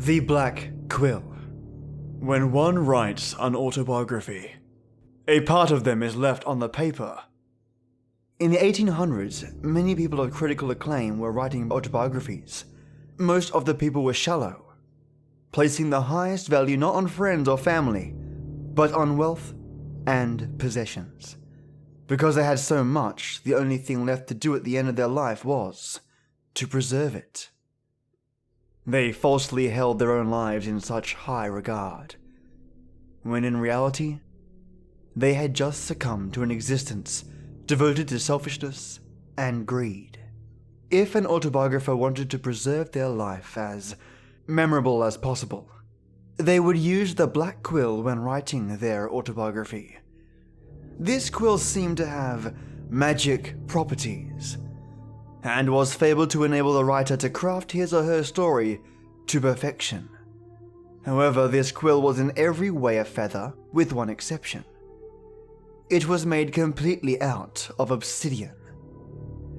The Black Quill. When one writes an autobiography, a part of them is left on the paper. In the 1800s, many people of critical acclaim were writing autobiographies. Most of the people were shallow, placing the highest value not on friends or family, but on wealth and possessions. Because they had so much, the only thing left to do at the end of their life was to preserve it. They falsely held their own lives in such high regard, when in reality, they had just succumbed to an existence devoted to selfishness and greed. If an autobiographer wanted to preserve their life as memorable as possible, they would use the Black Quill when writing their autobiography. This quill seemed to have magic properties, and was fabled to enable the writer to craft his or her story to perfection. However, this quill was in every way a feather, with one exception. It was made completely out of obsidian.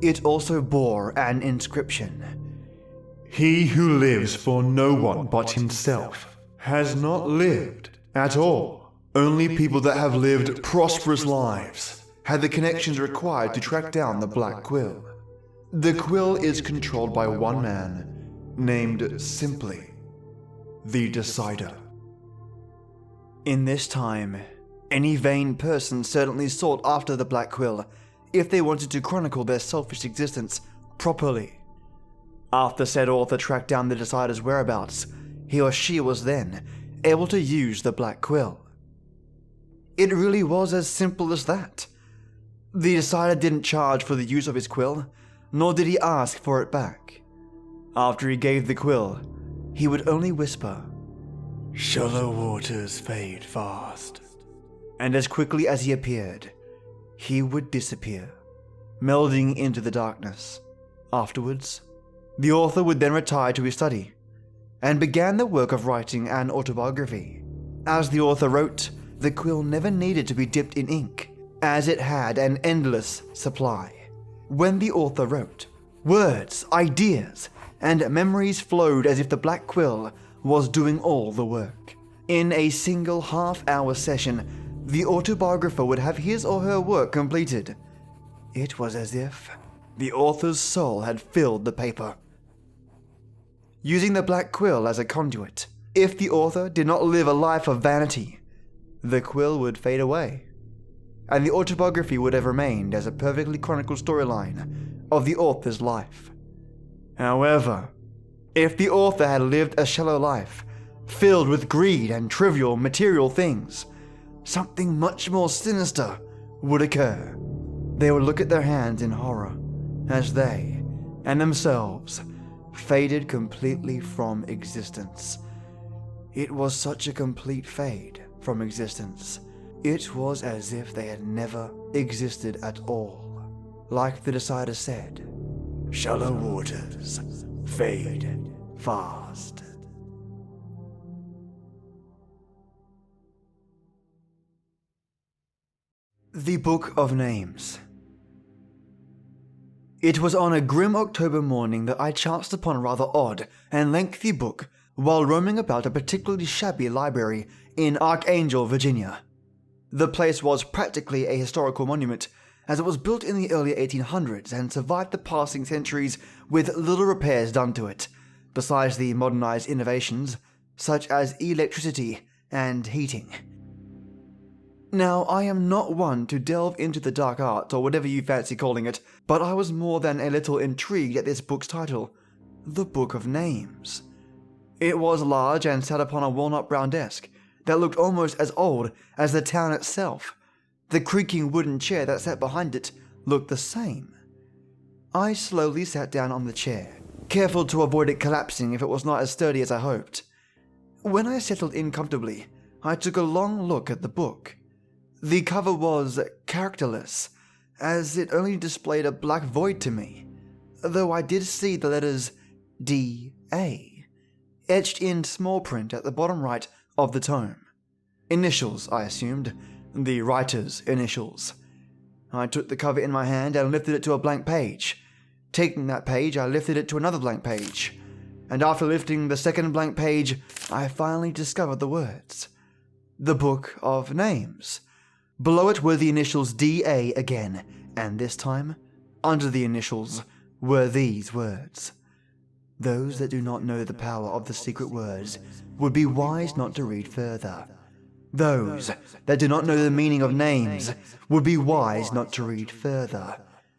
It also bore an inscription. He who lives for no one but himself has not lived at all. Only people that have lived prosperous lives had the connections required to track down the Black Quill. The quill is controlled by one man, named simply the Decider. In this time, any vain person certainly sought after the Black Quill if they wanted to chronicle their selfish existence properly. After said author tracked down the Decider's whereabouts, he or she was then able to use the Black Quill. It really was as simple as that. The Decider didn't charge for the use of his quill, nor did he ask for it back. After he gave the quill, he would only whisper, "Shallow waters fade fast." And as quickly as he appeared, he would disappear, melding into the darkness. Afterwards, the author would then retire to his study, and began the work of writing an autobiography. As the author wrote, the quill never needed to be dipped in ink, as it had an endless supply. When the author wrote, words, ideas, and memories flowed as if the Black Quill was doing all the work. In a single half-hour session, the autobiographer would have his or her work completed. It was as if the author's soul had filled the paper. Using the Black Quill as a conduit, if the author did not live a life of vanity, the quill would fade away, and the autobiography would have remained as a perfectly chronicled storyline of the author's life. However, if the author had lived a shallow life, filled with greed and trivial material things, something much more sinister would occur. They would look at their hands in horror as they, and themselves, faded completely from existence. It was such a complete fade from existence. It was as if they had never existed at all. Like the Decider said, "Shallow waters fade fast." The Book of Names. It was on a grim October morning that I chanced upon a rather odd and lengthy book while roaming about a particularly shabby library in Archangel, Virginia. The place was practically a historical monument, as it was built in the early 1800s and survived the passing centuries with little repairs done to it, besides the modernized innovations such as electricity and heating. Now, I am not one to delve into the dark arts or whatever you fancy calling it, but I was more than a little intrigued at this book's title, The Book of Names. It was large and sat upon a walnut-brown desk that looked almost as old as the town itself. The creaking wooden chair that sat behind it looked the same. I slowly sat down on the chair, careful to avoid it collapsing if it was not as sturdy as I hoped. When I settled in comfortably, I took a long look at the book. The cover was characterless, as it only displayed a black void to me, though I did see the letters D.A. etched in small print at the bottom right of the tome. Initials, I assumed, the writer's initials. I took the cover in my hand and lifted it to a blank page. Taking that page, I lifted it to another blank page. and after lifting the second blank page, I finally discovered the words. The Book of Names. Below it were the initials DA again, and this time, under the initials, were these words. Those that do not know the power of the secret words would be wise not to read further. Those that do not know the meaning of names would be wise not to read further.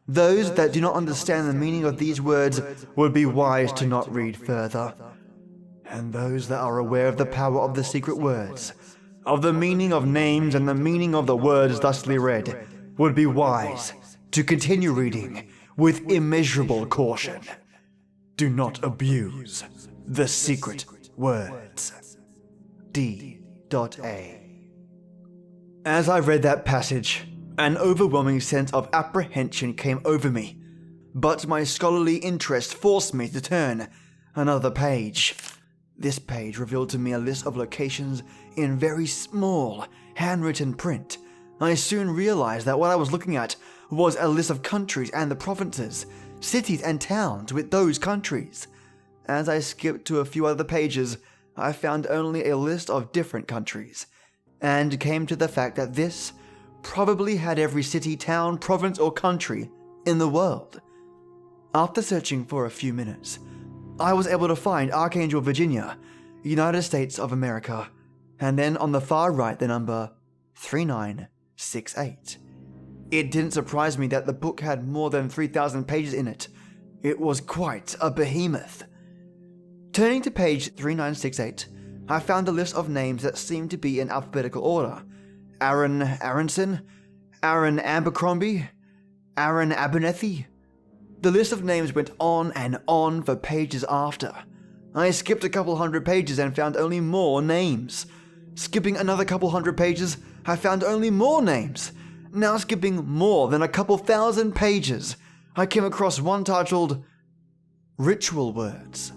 Those that do not understand the meaning of these words would be wise to not read further. And those that are aware of the power of the secret words, of the meaning of names and the meaning of the words thusly read, would be wise to continue reading with immeasurable caution. Do not abuse the secret words. D.A. As I read that passage, an overwhelming sense of apprehension came over me, but my scholarly interest forced me to turn another page. This page revealed to me a list of locations in very small, handwritten print. I soon realized that what I was looking at was a list of countries and the provinces, cities and towns with those countries. As I skipped to a few other pages, I found only a list of different countries, and came to the fact that this probably had every city, town, province, or country in the world. After searching for a few minutes, I was able to find Archangel, Virginia, United States of America, and then on the far right the number 3968. It didn't surprise me that the book had more than 3,000 pages in it. It was quite a behemoth. Turning to page 3968, I found a list of names that seemed to be in alphabetical order. Aaron Aronson, Aaron Abercrombie, Aaron Abernethy. The list of names went on and on for pages after. I skipped a couple hundred pages and found only more names. Skipping another couple hundred pages, I found only more names. Now skipping more than a couple thousand pages, I came across one titled Ritual Words.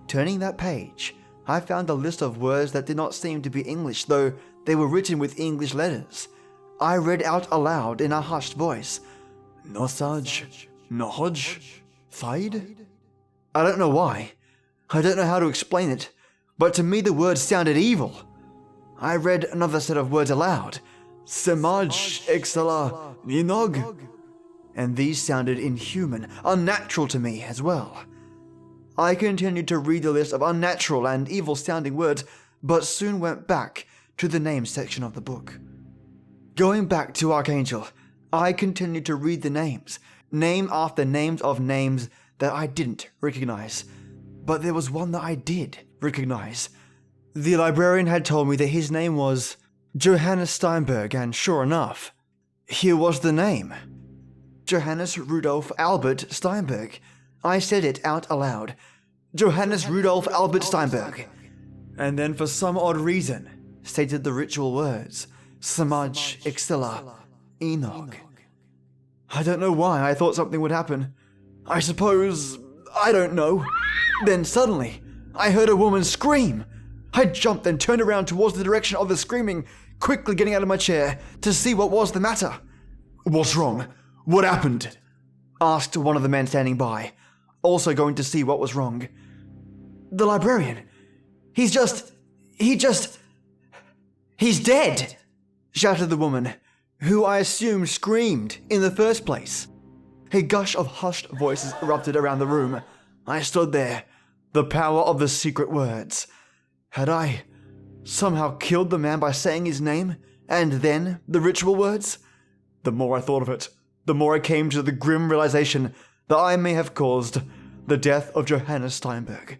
Turning that page, I found a list of words that did not seem to be English, though they were written with English letters. I read out aloud in a hushed voice. Nosaj, Nohoj, Thaid? I don't know why. I don't know how to explain it, but to me the words sounded evil. I read another set of words aloud. Semaj, Exala, Ninog. And these sounded inhuman, unnatural to me as well. I continued to read the list of unnatural and evil-sounding words, but soon went back to the names section of the book. Going back to Archangel, I continued to read the names, name after names of names that I didn't recognize. But there was one that I did recognize. The librarian had told me that his name was Johannes Steinberg, and sure enough, here was the name. Johannes Rudolf Albert Steinberg. I said it out aloud. Johannes Rudolf Albert Steinberg. And then for some odd reason, stated the ritual words, Samaj Ixila Enoch. I don't know why I thought something would happen. I suppose, I don't know. Then suddenly, I heard a woman scream. I jumped and turned around towards the direction of the screaming, quickly getting out of my chair to see what was the matter. What's wrong? What happened? Asked one of the men standing by, also going to see what was wrong. The librarian. He's dead, shouted the woman, who I assumed screamed in the first place. A gush of hushed voices erupted around the room. I stood there, the power of the secret words. Had I somehow killed the man by saying his name, and then the ritual words? The more I thought of it, the more I came to the grim realization that I may have caused the death of Johannes Steinberg.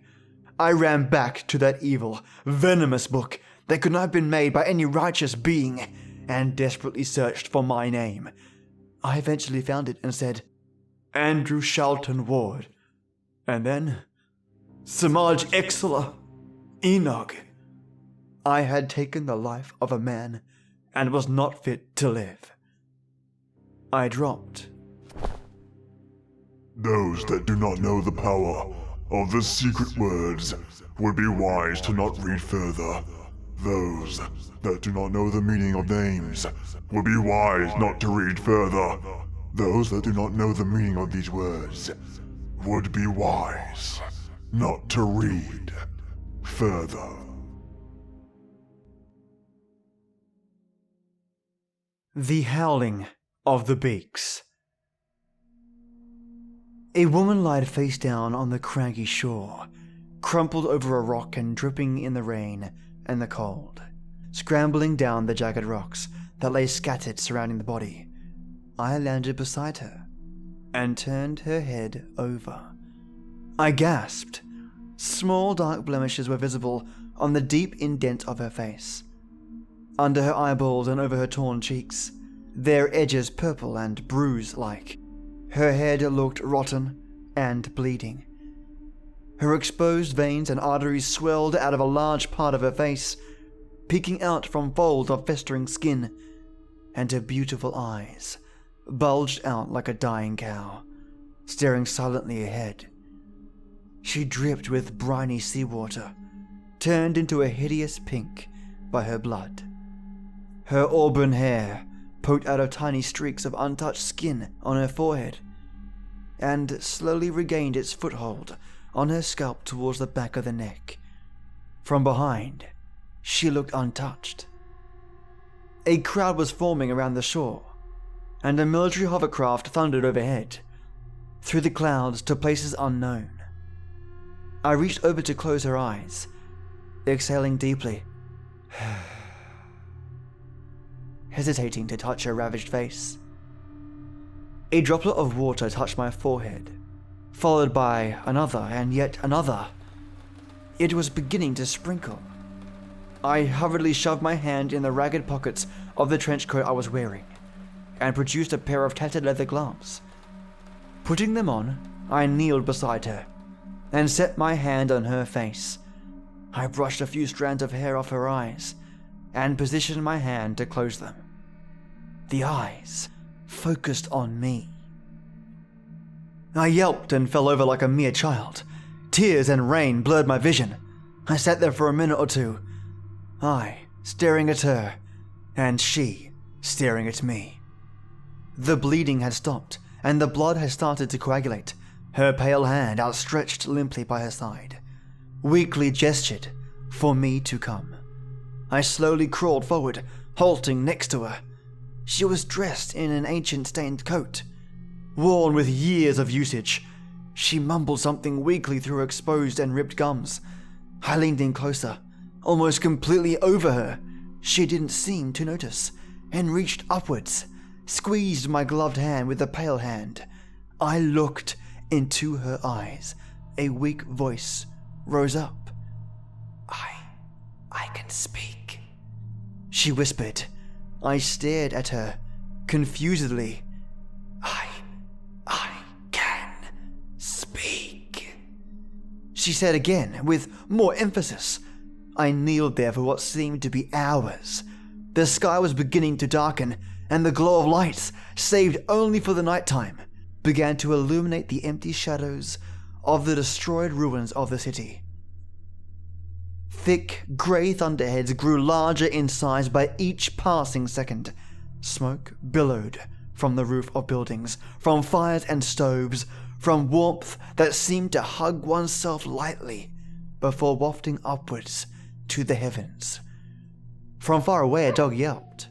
I ran back to that evil, venomous book that could not have been made by any righteous being, and desperately searched for my name. I eventually found it and said, Andrew Shelton Ward. And then, Samaj Exela Enoch. I had taken the life of a man and was not fit to live. I dropped. Those that do not know the power of the secret words would be wise to not read further. Those that do not know the meaning of names would be wise not to read further. Those that do not know the meaning of these words would be wise not to read further. The Howling of the Beaks. A woman lied face down on the craggy shore, crumpled over a rock and dripping in the rain and the cold. Scrambling down the jagged rocks that lay scattered surrounding the body, I landed beside her and turned her head over. I gasped. Small dark blemishes were visible on the deep indent of her face. Under her eyeballs and over her torn cheeks, their edges purple and bruise-like. Her head looked rotten and bleeding. Her exposed veins and arteries swelled out of a large part of her face, peeking out from folds of festering skin, and her beautiful eyes bulged out like a dying cow, staring silently ahead. She dripped with briny seawater, turned into a hideous pink by her blood. Her auburn hair poked out of tiny streaks of untouched skin on her forehead, and slowly regained its foothold on her scalp towards the back of the neck. From behind, she looked untouched. A crowd was forming around the shore, and a military hovercraft thundered overhead, through the clouds to places unknown. I reached over to close her eyes, exhaling deeply, hesitating to touch her ravaged face. A droplet of water touched my forehead, followed by another and yet another. It was beginning to sprinkle. I hurriedly shoved my hand in the ragged pockets of the trench coat I was wearing, and produced a pair of tattered leather gloves. Putting them on, I kneeled beside her, and set my hand on her face. I brushed a few strands of hair off her eyes, and positioned my hand to close them. The eyes focused on me. I yelped and fell over like a mere child. Tears and rain blurred my vision. I sat there for a minute or two, I staring at her, and she staring at me. The bleeding had stopped, and the blood had started to coagulate, her pale hand outstretched limply by her side, weakly gestured for me to come. I slowly crawled forward, halting next to her. She was dressed in an ancient stained coat, worn with years of usage. She mumbled something weakly through her exposed and ripped gums. I leaned in closer, almost completely over her. She didn't seem to notice, and reached upwards, squeezed my gloved hand with a pale hand. I looked into her eyes. A weak voice rose up. I can speak, she whispered. I stared at her, confusedly. I can speak, she said again, with more emphasis. I kneeled there for what seemed to be hours. The sky was beginning to darken, and the glow of lights, saved only for the nighttime, began to illuminate the empty shadows of the destroyed ruins of the city. Thick, grey thunderheads grew larger in size by each passing second. Smoke billowed from the roof of buildings, from fires and stoves, from warmth that seemed to hug oneself lightly before wafting upwards to the heavens. From far away a dog yelped,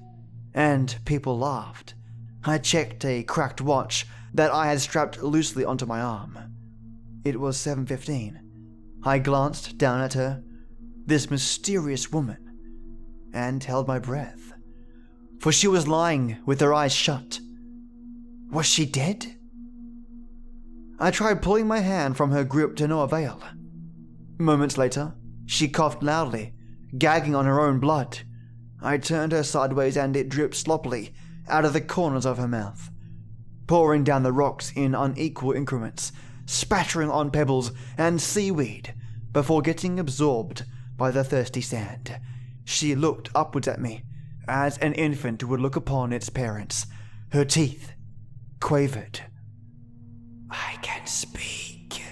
and people laughed. I checked a cracked watch that I had strapped loosely onto my arm. It was 7:15. I glanced down at her, this mysterious woman, and held my breath, for she was lying with her eyes shut. Was she dead? I tried pulling my hand from her grip to no avail. Moments later, she coughed loudly, gagging on her own blood. I turned her sideways and it dripped sloppily out of the corners of her mouth, pouring down the rocks in unequal increments, spattering on pebbles and seaweed before getting absorbed by the thirsty sand. She looked upwards at me, as an infant would look upon its parents. Her teeth quavered. I can speak,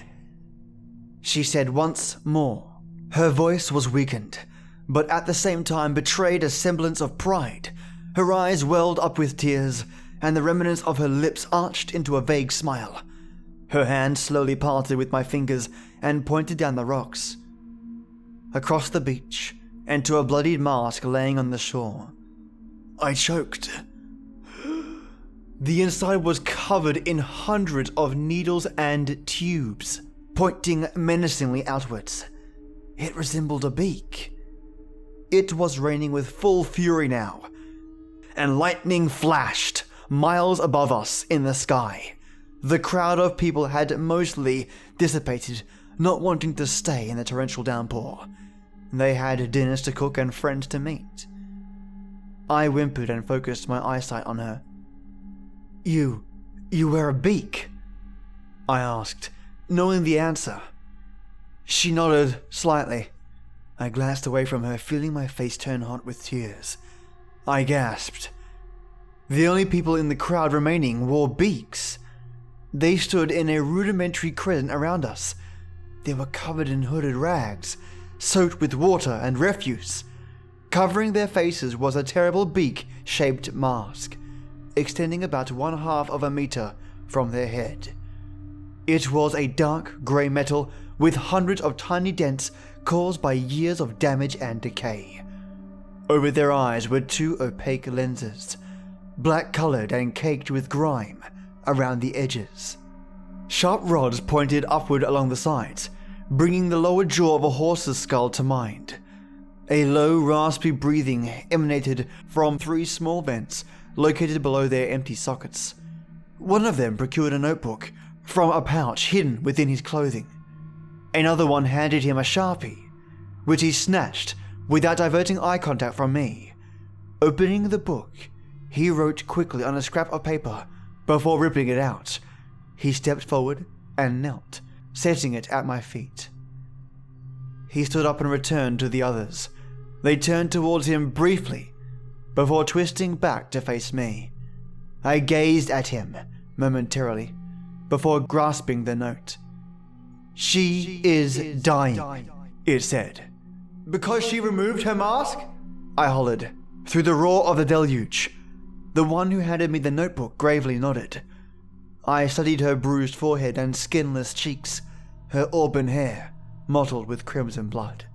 she said once more. Her voice was weakened, but at the same time betrayed a semblance of pride. Her eyes welled up with tears, and the remnants of her lips arched into a vague smile. Her hand slowly parted with my fingers and pointed down the rocks, across the beach, and to a bloodied mask laying on the shore. I choked. The inside was covered in hundreds of needles and tubes, pointing menacingly outwards. It resembled a beak. It was raining with full fury now, and lightning flashed miles above us in the sky. The crowd of people had mostly dissipated, not wanting to stay in the torrential downpour. They had dinners to cook and friends to meet. I whimpered and focused my eyesight on her. You wear a beak?" I asked, knowing the answer. She nodded slightly. I glanced away from her, feeling my face turn hot with tears. I gasped. The only people in the crowd remaining wore beaks. They stood in a rudimentary crescent around us. They were covered in hooded rags, soaked with water and refuse. Covering their faces was a terrible beak-shaped mask, extending about 1/2 meter from their head. It was a dark grey metal with hundreds of tiny dents caused by years of damage and decay. Over their eyes were 2 opaque lenses, black-coloured and caked with grime around the edges. Sharp rods pointed upward along the sides, bringing the lower jaw of a horse's skull to mind. A low, raspy breathing emanated from 3 small vents located below their empty sockets. One of them procured a notebook from a pouch hidden within his clothing. Another one handed him a Sharpie, which he snatched without diverting eye contact from me. Opening the book, he wrote quickly on a scrap of paper before ripping it out. He stepped forward and knelt, setting it at my feet. He stood up and returned to the others. They turned towards him briefly before twisting back to face me. I gazed at him momentarily before grasping the note. "She is dying," it said. "Because she removed her mask?" I hollered, through the roar of the deluge. The one who handed me the notebook gravely nodded. I studied her bruised forehead and skinless cheeks, her auburn hair mottled with crimson blood,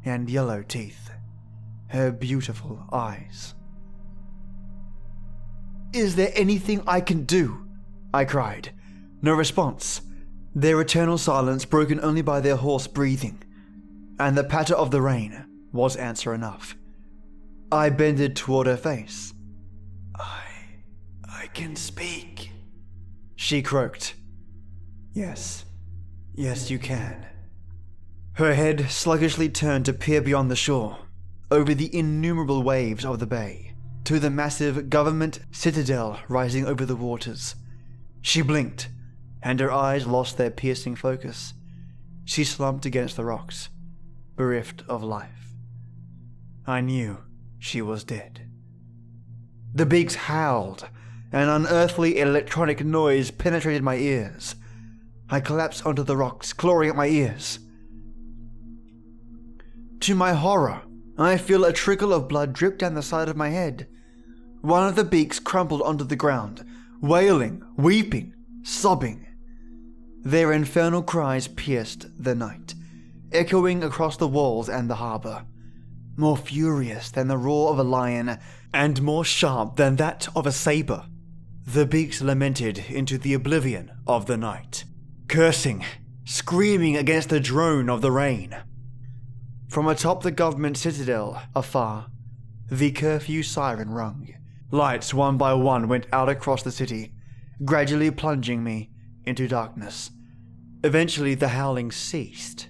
and yellow teeth, her beautiful eyes. "Is there anything I can do?" I cried. No response. Their eternal silence broken only by their hoarse breathing, and the patter of the rain was answer enough. I bended toward her face. I can speak," she croaked. Yes, you can." Her head sluggishly turned to peer beyond the shore, over the innumerable waves of the bay, to the massive government citadel rising over the waters. She blinked, and her eyes lost their piercing focus. She slumped against the rocks, bereft of life. I knew she was dead. The beaks howled. An unearthly electronic noise penetrated my ears. I collapsed onto the rocks, clawing at my ears. To my horror, I feel a trickle of blood drip down the side of my head. One of the beaks crumpled onto the ground, wailing, weeping, sobbing. Their infernal cries pierced the night, echoing across the walls and the harbour, more furious than the roar of a lion and more sharp than that of a sabre. The beaks lamented into the oblivion of the night, cursing, screaming against the drone of the rain. From atop the government citadel, afar, the curfew siren rung. Lights one by one went out across the city, gradually plunging me into darkness. Eventually the howling ceased.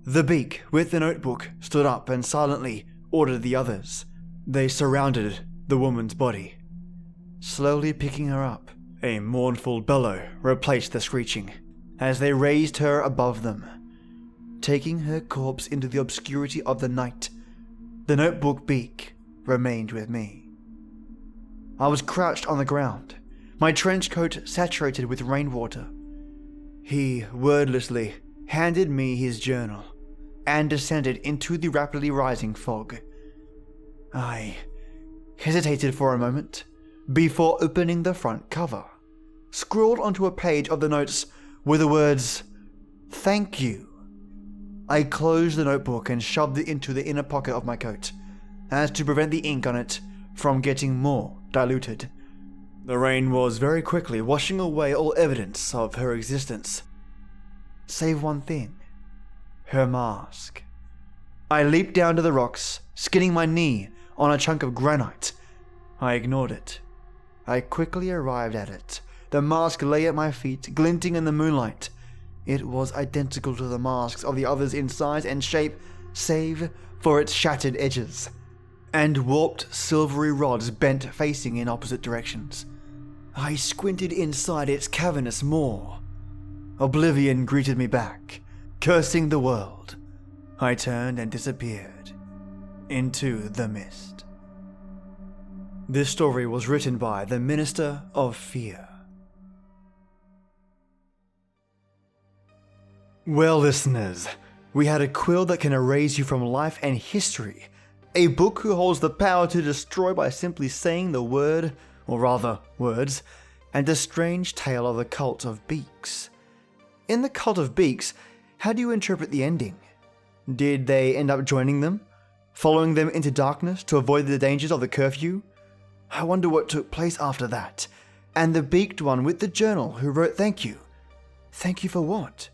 The beak with the notebook stood up and silently ordered the others. They surrounded the woman's body, slowly picking her up. A mournful bellow replaced the screeching as they raised her above them, taking her corpse into the obscurity of the night. The notebook beak remained with me. I was crouched on the ground, my trench coat saturated with rainwater. He wordlessly handed me his journal and descended into the rapidly rising fog. I hesitated for a moment before opening the front cover. Scrawled onto a page of the notes were the words, "Thank you I closed the notebook and shoved it into the inner pocket of my coat, as to prevent the ink on it from getting more diluted. The rain was very quickly washing away all evidence of her existence, save one thing: her mask. I leaped down to the rocks, skinning my knee on a chunk of granite. I ignored it. I quickly arrived at it. The mask lay at my feet, glinting in the moonlight. It was identical to the masks of the others in size and shape, save for its shattered edges, and warped silvery rods bent facing in opposite directions. I squinted inside its cavernous maw. Oblivion greeted me back, cursing the world. I turned and disappeared into the mist. This story was written by the Minister of Fear. Well, listeners, we had a quill that can erase you from life and history. A book who holds the power to destroy by simply saying the word, or rather, words, and a strange tale of the Cult of Beaks. In the Cult of Beaks, how do you interpret the ending? Did they end up joining them? Following them into darkness to avoid the dangers of the curfew? I wonder what took place after that. And the beaked one with the journal who wrote thank you. Thank you for what?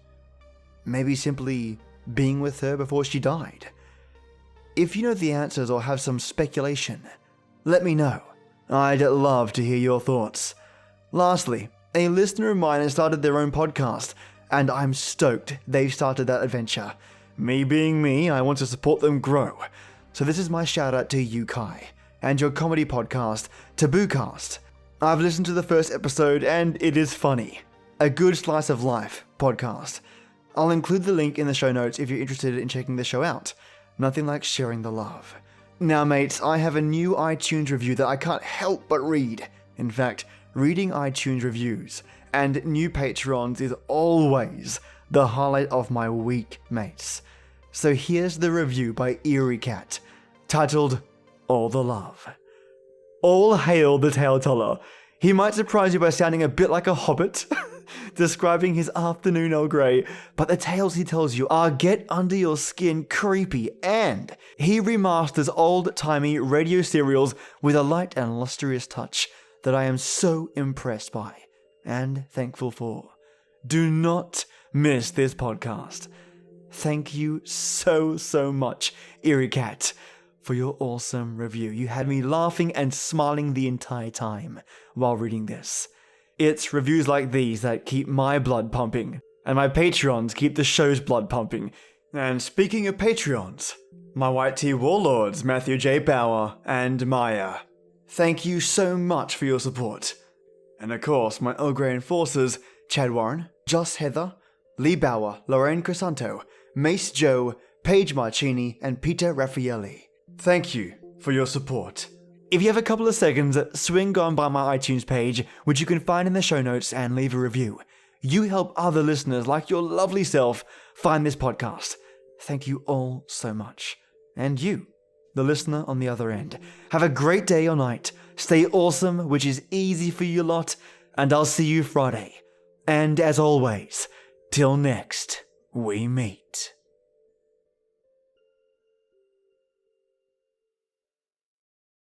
Maybe simply being with her before she died. If you know the answers or have some speculation, let me know. I'd love to hear your thoughts. Lastly, a listener of mine has started their own podcast, and I'm stoked they've started that adventure. Me being me, I want to support them grow. So this is my shout out to you, Kai, and your comedy podcast, Taboocast. I've listened to the first episode and it is funny. A good slice of life podcast. I'll include the link in the show notes if you're interested in checking the show out. Nothing like sharing the love. Now mates, I have a new iTunes review that I can't help but read. In fact, reading iTunes reviews and new patrons is always the highlight of my week, mates. So here's the review by Eerie Cat, titled All the Love. All hail the tale teller. He might surprise you by sounding a bit like a hobbit, describing his afternoon Earl Grey, but the tales he tells you are get under your skin creepy, and he remasters old-timey radio serials with a light and lustrous touch that I am so impressed by and thankful for. Do not miss this podcast. Thank you so much, Eerie Cat, for your awesome review. You had me laughing and smiling the entire time while reading this. It's reviews like these that keep my blood pumping, and my Patreons keep the show's blood pumping. And speaking of Patreons, my White Tea Warlords, Matthew J. Bauer and Maya, thank you so much for your support. And of course, my Earl Grey Enforcers, Chad Warren, Joss Heather, Lee Bauer, Lorraine Crisanto, Mace Joe, Paige Marcini, and Peter Raffaelli. Thank you for your support. If you have a couple of seconds, swing on by my iTunes page, which you can find in the show notes, and leave a review. You help other listeners like your lovely self find this podcast. Thank you all so much. And you, the listener on the other end, have a great day or night. Stay awesome, which is easy for you lot, and I'll see you Friday. And as always, till next we meet.